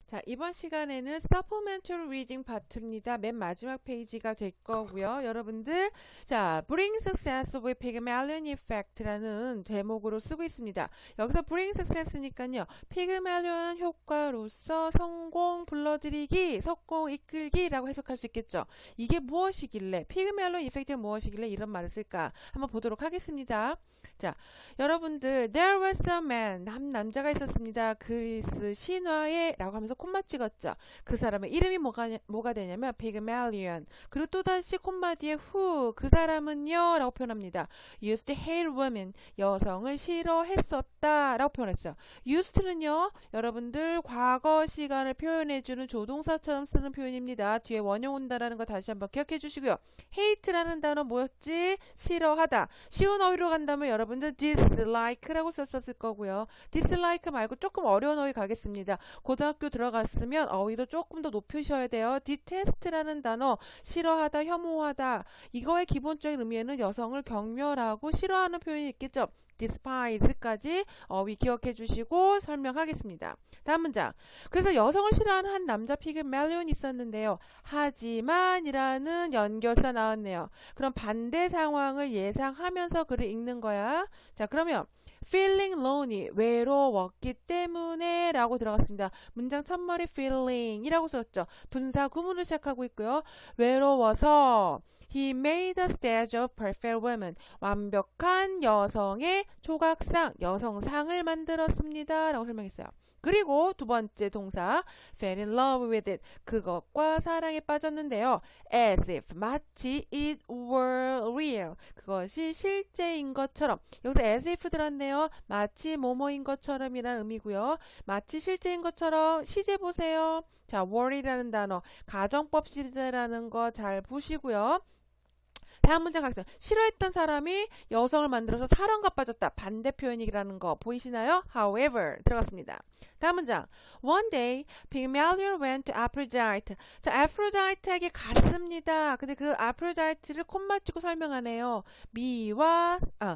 자, 이번 시간에는 supplementary reading 파트입니다. 맨 마지막 페이지가 될 거고요. 여러분들, 자, bring success with Pygmalion effect라는 제목으로 쓰고 있습니다. 여기서 bring success니까요. 피그말리온 효과로서 성공 불러들이기, 성공 이끌기라고 해석할 수 있겠죠. 이게 무엇이길래, 피그말리온 이펙트가 무엇이길래 이런 말을 쓸까? 한번 보도록 하겠습니다. 자, 여러분들, there was a man, 남자가 있었습니다. 그리스 신화에 라고 하면서 콤마 찍었죠. 그 사람의 이름이 뭐가 되냐면 피그말리온. 그리고 또다시 콤마 뒤에 who, 그 사람은요 라고 표현합니다. used to hate women, 여성을 싫어했었다 라고 표현했어요. used는요 여러분들 과거 시간을 표현해주는 조동사처럼 쓰는 표현입니다. 뒤에 원형 온다라는 거 다시 한번 기억해 주시고요. hate라는 단어 뭐였지? 싫어하다. 쉬운 어휘로 간다면 여러분들 dislike라고 썼을 거고요. dislike 말고 조금 어려운 어휘 가겠습니다. 고등학교 들어갔으면 어휘도 조금 더 높이셔야 돼요. detest라는 단어, 싫어하다, 혐오하다. 이거의 기본적인 의미에는 여성을 경멸하고 싫어하는 표현이 있겠죠. despise까지 어휘 기억해 주시고 설명하겠습니다. 다음 문장. 그래서 여성을 싫어하는 한 남자 피그말리온이 있었는데요. 하지만이라는 연결사 나왔네요. 그럼 반대 상황을 예상하면서 글을 읽는 거야. 자, 그러면 feeling lonely, 외로웠기 때문에 라고 들어갔습니다. 문장 첫머리 feeling 이라고 썼죠. 분사 구문을 시작하고 있고요. 외로워서 He made a statue of perfect woman. 완벽한 여성의 조각상, 여성상을 만들었습니다. 라고 설명했어요. 그리고 두 번째 동사 fell in love with it. 그것과 사랑에 빠졌는데요. as if, 마치 it were real. 그것이 실제인 것처럼. 여기서 as if 들었네요. 마치 뭐뭐인 것처럼이라는 의미고요. 마치 실제인 것처럼 시제 보세요. 자, were이라는 단어, 가정법 시제라는 거 잘 보시고요. 다음 문장 가겠습니다. 싫어했던 사람이 여성을 만들어서 사랑과 빠졌다. 반대 표현이라는 거 보이시나요? However 들어갔습니다. 다음 문장. One day, Pygmalion went to Aphrodite. 자, Aphrodite에게 갔습니다. 근데 그 Aphrodite를 콤마 찍고 설명하네요.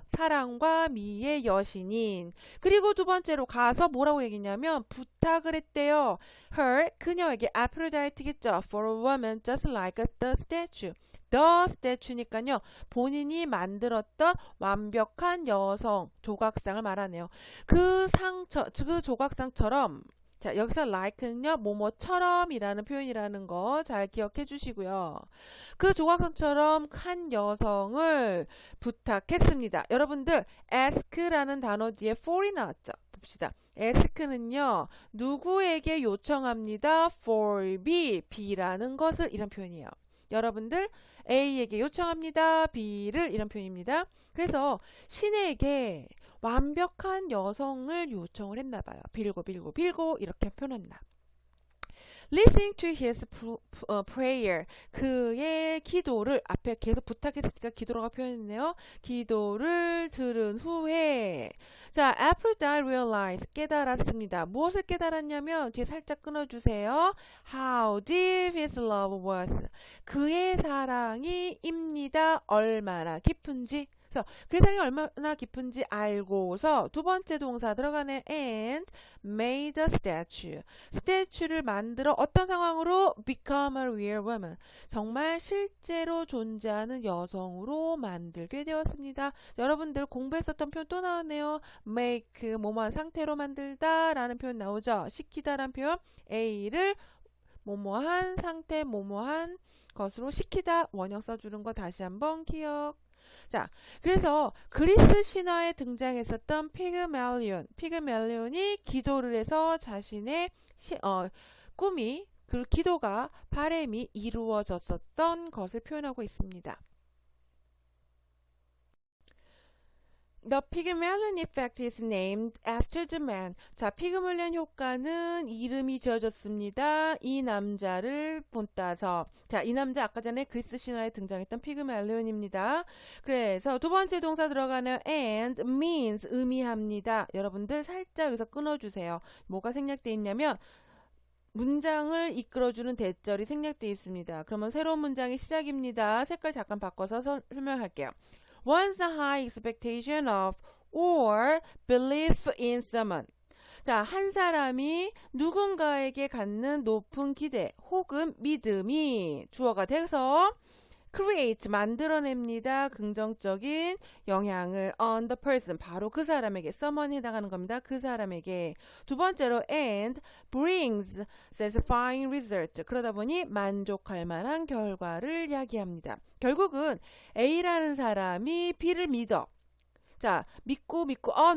사랑과 미의 여신인. 그리고 두 번째로 가서 뭐라고 얘기했냐면 부탁을 했대요. Her, 그녀에게 Aphrodite겠죠. For a woman just like the statue. The statue니까요. 본인이 만들었던 완벽한 여성 조각상을 말하네요. 그 조각상처럼 자, 여기서 like는요. 뭐뭐처럼이라는 표현이라는 거 잘 기억해 주시고요. 그 조각상처럼 한 여성을 부탁했습니다. 여러분들 ask라는 단어 뒤에 for이 나왔죠. 봅시다. ask는요. 누구에게 요청합니다. for B라는 것을 이런 표현이에요. 여러분들 A에게 요청합니다. B를 이런 표현입니다. 그래서 신에게 완벽한 여성을 요청을 했나 봐요. 빌고 이렇게 표현했나. Listening to his prayer. 그의 기도를 앞에 계속 부탁했으니까 기도라고 표현했네요. 기도를 들은 후에 자, Aphrodite realized 깨달았습니다. 무엇을 깨달았냐면 뒤에 살짝 끊어주세요. How deep his love was. 그의 사랑이입니다. 얼마나 깊은지. 그래서 그의 사랑이 얼마나 깊은지 알고서 두 번째 동사 들어가네. And made a statue. 스태츄를 만들어 어떤 상황으로? Become a real woman. 정말 실제로 존재하는 여성으로 만들게 되었습니다. 여러분들 공부했었던 표현 또 나왔네요. make, 뭐뭐한 상태로 만들다 라는 표현 나오죠. 시키다 라는 표현. A를 뭐뭐한 상태, 뭐뭐한 것으로 시키다 원형 써주는 거 다시 한번 기억. 자, 그래서 그리스 신화에 등장했었던 피그말리온이 기도를 해서 자신의 꿈이, 그 기도가, 바람이 이루어졌었던 것을 표현하고 있습니다. The Pygmalion effect is named after the man. 자, 피그말리온 효과는 이름이 지어졌습니다. 이 남자를 본따서. 자, 이 남자 아까 전에 그리스 신화에 등장했던 피그말리온입니다. 그래서 두 번째 동사 들어가는 and means 의미합니다. 여러분들 살짝 여기서 끊어주세요. 뭐가 생략되어 있냐면 문장을 이끌어주는 대절이 생략되어 있습니다. 그러면 새로운 문장의 시작입니다. 색깔 잠깐 바꿔서 설명할게요. Once a high expectation of or belief in someone. 자, 한 사람이 누군가에게 갖는 높은 기대 혹은 믿음이 주어가 돼서 create 만들어냅니다. 긍정적인 영향을 on the person 바로 그 사람에게 someone에 해당하는 겁니다. 그 사람에게. 두 번째로 and brings satisfying result 그러다 보니 만족할 만한 결과를 야기합니다. 결국은 A라는 사람이 B를 믿어. 자, 믿고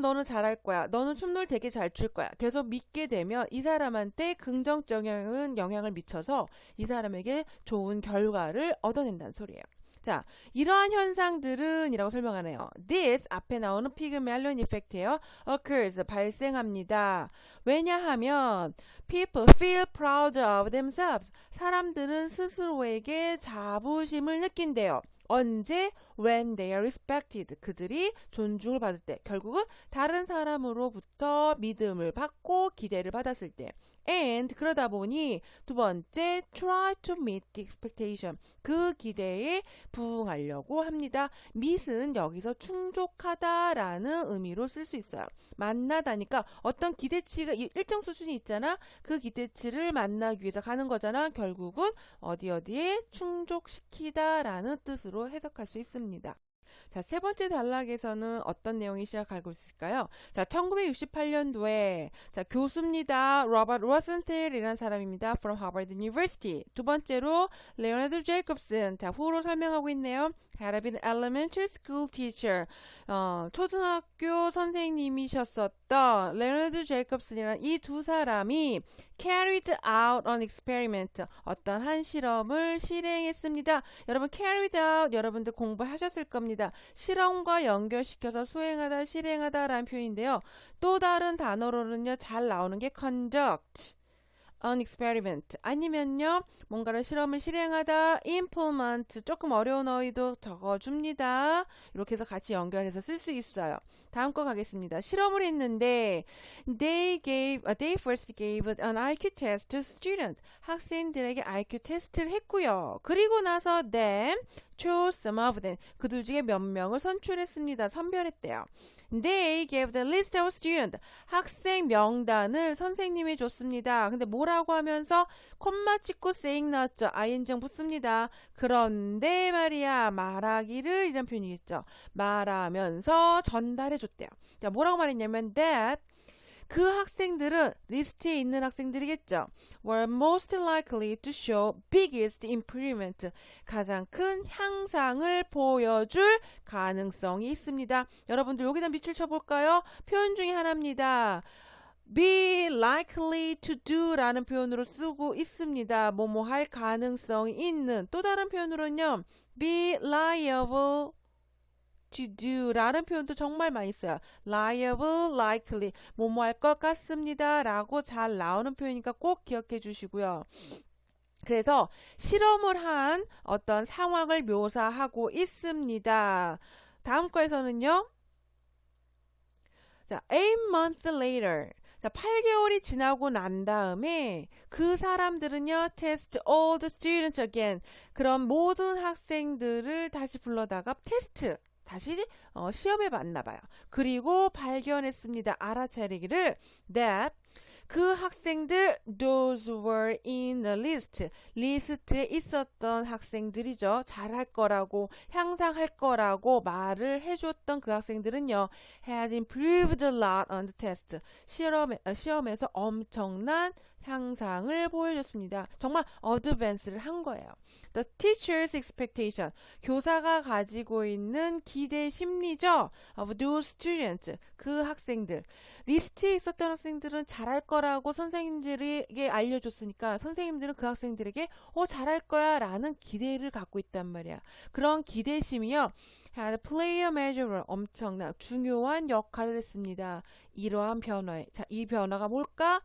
너는 잘할 거야. 너는 춤을 되게 잘 출 거야. 계속 믿게 되면 이 사람한테 긍정적인 영향을 미쳐서 이 사람에게 좋은 결과를 얻어낸다는 소리예요. 자, 이러한 현상들은 이라고 설명하네요. This 앞에 나오는 피그멜리온 이펙트예요. occurs 발생합니다. 왜냐하면 people feel proud of themselves. 사람들은 스스로에게 자부심을 느낀대요. 언제? When they are respected. 그들이 존중을 받을 때. 결국은 다른 사람으로부터 믿음을 받고 기대를 받았을 때. And 그러다 보니 두 번째 try to meet the expectation. 그 기대에 부응하려고 합니다. meet은 여기서 충족하다라는 의미로 쓸 수 있어요. 만나다니까 어떤 기대치가 일정 수준이 있잖아. 그 기대치를 만나기 위해서 가는 거잖아. 결국은 어디에 충족시키다라는 뜻으로 해석할 수 있습니다. 자, 세 번째 단락에서는 어떤 내용이 시작하고 있을까요? 자, 1968년도에 자, 교수입니다. 로버트 로센텔이라는 사람입니다. from Harvard University. 두 번째로 레오나르도 제이콥슨. 자, 후로 설명하고 있네요. had been elementary school teacher. 초등학교 선생님이셨었던 레오나르도 제이콥슨이라는 이 두 사람이 carried out an experiment. 어떤 한 실험을 실행했습니다. 여러분 carried out 여러분들 공부하셨을 겁니다. 실험과 연결시켜서 수행하다, 실행하다라는 표현인데요. 또 다른 단어로는요. 잘 나오는 게 conduct, an experiment 아니면요. 뭔가를 실험을 실행하다, implement 조금 어려운 어휘도 적어줍니다. 이렇게 해서 같이 연결해서 쓸 수 있어요. 다음 거 가겠습니다. 실험을 했는데 they first gave an IQ test to students. 학생들에게 IQ 테스트를 했고요. 그리고 나서 them chose some of them. 그들 중에 몇 명을 선출했습니다. 선별했대요. They gave the list of students. 학생 명단을 선생님이 줬습니다. 근데 뭐라고 하면서 콤마 찍고 saying 나왔죠. ing형 붙습니다. 그런데 말이야 말하기를 이런 표현이겠죠. 말하면서 전달해줬대요. 자, 뭐라고 말했냐면 that 그 학생들은 리스트에 있는 학생들이겠죠. were most likely to show biggest improvement. 가장 큰 향상을 보여줄 가능성이 있습니다. 여러분들 여기다 밑줄 쳐볼까요? 표현 중에 하나입니다. be likely to do 라는 표현으로 쓰고 있습니다. 뭐뭐 할 가능성이 있는. 또 다른 표현으로는요. be liable to do 라는 표현도 정말 많이 써요. liable, likely 뭐뭐 할 것 같습니다 라고 잘 나오는 표현이니까 꼭 기억해 주시고요. 그래서 실험을 한 어떤 상황을 묘사하고 있습니다. 다음 거에서는요. 자, 8 months later. 자, 8개월이 지나고 난 다음에 그 사람들은요. test all the students again. 그런 모든 학생들을 다시 불러다가 테스트 다시 시험에 봤나 봐요. 그리고 발견했습니다. 알아차리기를 that 그 학생들 those were in the list. 리스트에 있었던 학생들이죠. 잘할 거라고 향상할 거라고 말을 해줬던 그 학생들은요. had improved a lot on the test. 시험에서 엄청난 향상을 보여줬습니다. 정말 어드밴스를 한 거예요. The teacher's expectation. 교사가 가지고 있는 기대 심리죠. Of those students. 그 학생들. 리스트에 있었던 학생들은 잘할 거라고 선생님들에게 알려줬으니까 선생님들은 그 학생들에게 잘할 거야 라는 기대를 갖고 있단 말이야. 그런 기대심이요. had play a major 엄청난 중요한 역할을 했습니다. 이러한 변화에. 자, 이 변화가 뭘까?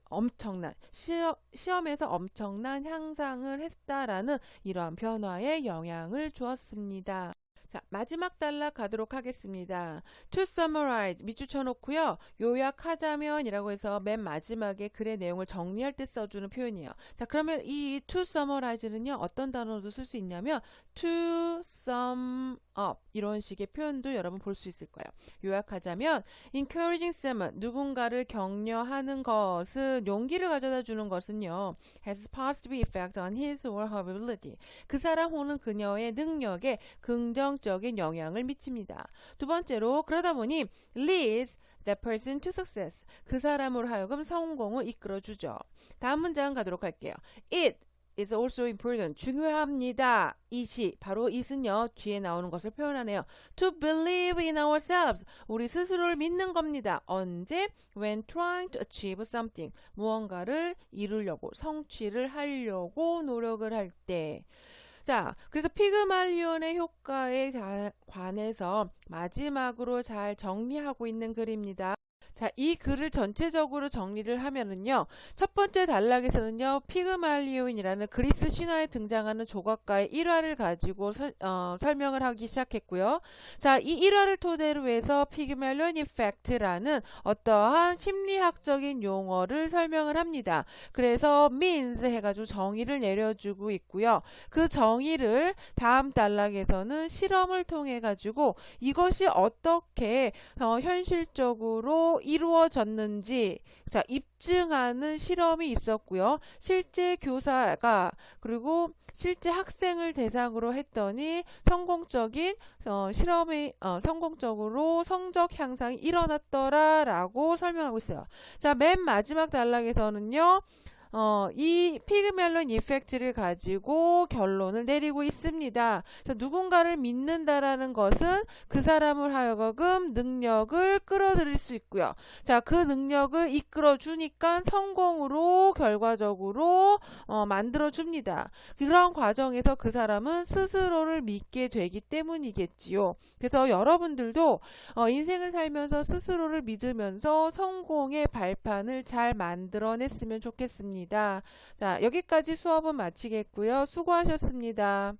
엄청난 시험에서 엄청난 향상을 했다라는 이러한 변화에 영향을 주었습니다. 자, 마지막 단락 가도록 하겠습니다. To summarize 밑줄 쳐놓고요. 요약하자면이라고 해서 맨 마지막에 글의 내용을 정리할 때 써주는 표현이에요. 자, 그러면 이 to summarize는요. 어떤 단어로도 쓸 수 있냐면 to sum up 이런 식의 표현도 여러분 볼 수 있을 거예요. 요약하자면 encouraging someone 누군가를 격려하는 것은 용기를 가져다 주는 것은요 has positive effect on his or her ability 그 사람 혹은 그녀의 능력에 긍정적인 영향을 미칩니다. 두 번째로 그러다 보니 leads that person to success 그 사람으로 하여금 성공을 이끌어주죠. 다음 문장 가도록 할게요. It is also important. 중요합니다. it이 바로 it은요 뒤에 나오는 것을 표현하네요. To believe in ourselves. 우리 스스로를 믿는 겁니다. 언제? When trying to achieve something. 무언가를 이루려고 성취를 하려고 노력을 할 때. 자, 그래서 피그말리온의 효과에 관해서 마지막으로 잘 정리하고 있는 글입니다. 자, 이 글을 전체적으로 정리를 하면은요. 첫 번째 단락에서는요. 피그말리온이라는 그리스 신화에 등장하는 조각가의 일화를 가지고 설명을 하기 시작했고요. 자, 이 일화를 토대로 해서 피그말리온 이펙트라는 어떠한 심리학적인 용어를 설명을 합니다. 그래서 means 해가지고 정의를 내려주고 있고요. 그 정의를 다음 단락에서는 실험을 통해 가지고 이것이 어떻게 현실적으로 이루어졌는지 자 입증하는 실험이 있었고요. 실제 교사가 그리고 실제 학생을 대상으로 했더니 성공적인 실험이 성공적으로 성적 향상이 일어났더라라고 설명하고 있어요. 자, 맨 마지막 단락에서는요. 이 피그멜론 이펙트를 가지고 결론을 내리고 있습니다. 그래서 누군가를 믿는다라는 것은 그 사람을 하여금 능력을 끌어들일 수 있고요. 자, 그 능력을 이끌어 주니까 성공으로 결과적으로 만들어 줍니다. 그런 과정에서 그 사람은 스스로를 믿게 되기 때문이겠지요. 그래서 여러분들도 인생을 살면서 스스로를 믿으면서 성공의 발판을 잘 만들어냈으면 좋겠습니다. 자, 여기까지 수업은 마치겠고요. 수고하셨습니다.